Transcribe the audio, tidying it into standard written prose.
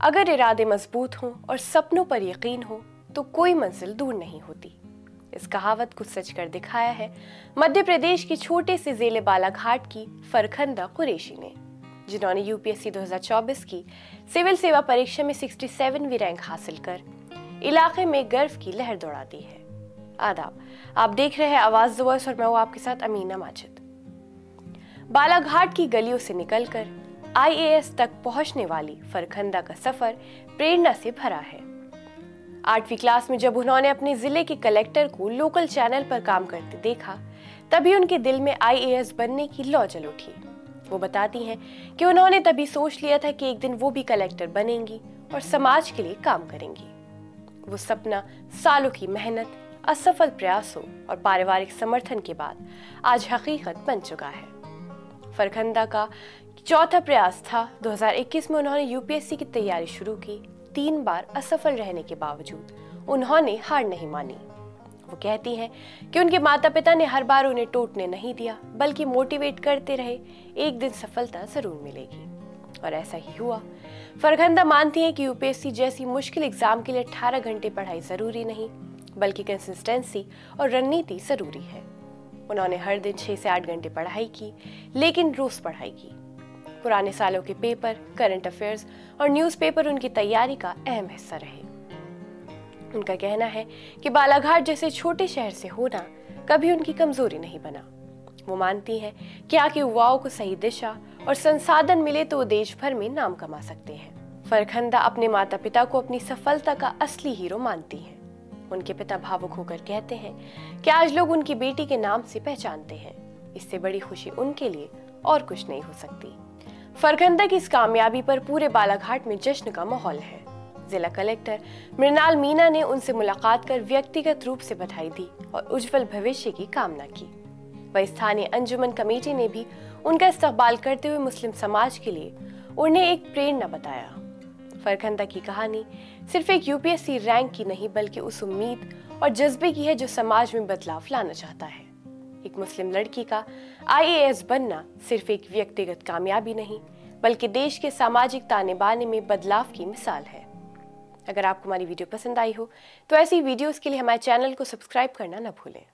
अगर इरादे मजबूत हों और सपनों पर यकीन हो तो कोई मंजिल दूर नहीं होती। इस कहावत को सच कर दिखाया है मध्य प्रदेश के छोटे से जिले बालाघाट की फरखंदा कुरैशी ने, जिन्होंने यूपीएससी 2024 की सिविल सेवा परीक्षा में 67वीं रैंक हासिल कर इलाके में गर्व की लहर दौड़ा दी है। आदाब, आप देख रहे हैं आवाज द वॉइस और मैं हूं आपके साथ अमीना माजिद। बालाघाट की गलियों से निकलकर आईएएस तक पहुंचने वाली फरखंदा का सफर प्रेरणा से भरा है। 8वीं क्लास में जब उन्होंने अपने जिले के कलेक्टर को लोकल चैनल पर काम करते देखा, तभी उनके दिल में आईएएस बनने की लौ जल उठी। वो बताती हैं कि उन्होंने तभी सोच लिया था कि एक दिन वो भी कलेक्टर बनेंगी और समाज के लिए काम करेंगी। वो सपना सालों की मेहनत, असफल प्रयासों और पारिवारिक समर्थन के बाद आज हकीकत बन चुका है। फरखंदा का चौथा प्रयास था। 2021 में उन्होंने यूपीएससी की तैयारी शुरू की। 3 बार असफल रहने के बावजूद उन्होंने हार नहीं मानी। वो कहती हैं कि उनके माता पिता ने हर बार उन्हें टूटने नहीं दिया, बल्कि मोटिवेट करते रहे, एक दिन सफलता जरूर मिलेगी। और ऐसा ही हुआ। फरखंदा मानती हैं कि यूपीएससी जैसी मुश्किल एग्जाम के लिए 18 घंटे पढ़ाई जरूरी नहीं, बल्कि कंसिस्टेंसी और रणनीति जरूरी है। उन्होंने हर दिन 6 से 8 घंटे पढ़ाई की, लेकिन रोज पढ़ाई की। पुराने सालों के पेपर, करंट अफेयर्स और न्यूज़पेपर उनकी तैयारी का अहम हिस्सा रहे। उनका कहना है कि बालाघाट जैसे छोटे शहर से होना कभी उनकी कमजोरी नहीं बना। वो मानती हैं कि यहाँ के युवाओं को सही दिशा और संसाधन मिले तो वो देश भर में नाम कमा सकते हैं। फरखंदा अपने माता पिता को अपनी सफलता का असली हीरो मानती हैं। उनके पिता भावुक होकर कहते हैं कि आज लोग उनकी बेटी के नाम से पहचानते हैं। इससे बड़ी खुशी उनके लिए और कुछ नहीं हो सकती। फरखंदा की इस कामयाबी पर पूरे बालाघाट में जश्न का माहौल है। जिला कलेक्टर मृणाल मीना ने उनसे मुलाकात कर व्यक्तिगत रूप से बधाई दी और उज्जवल भविष्य की कामना की। वही स्थानीय अंजुमन कमेटी ने भी उनका इस्तकबाल करते हुए मुस्लिम समाज के लिए उन्हें एक प्रेरणा बताया। फरखंदा की कहानी सिर्फ एक यूपीएससी रैंक की नहीं, बल्कि उस उम्मीद और जज्बे की है जो समाज में बदलाव लाना चाहता है। एक मुस्लिम लड़की का आईएएस बनना सिर्फ एक व्यक्तिगत कामयाबी नहीं, बल्कि देश के सामाजिक ताने बाने में बदलाव की मिसाल है। अगर आपको हमारी वीडियो पसंद आई हो तो ऐसी वीडियोस के लिए हमारे चैनल को सब्सक्राइब करना न भूलें।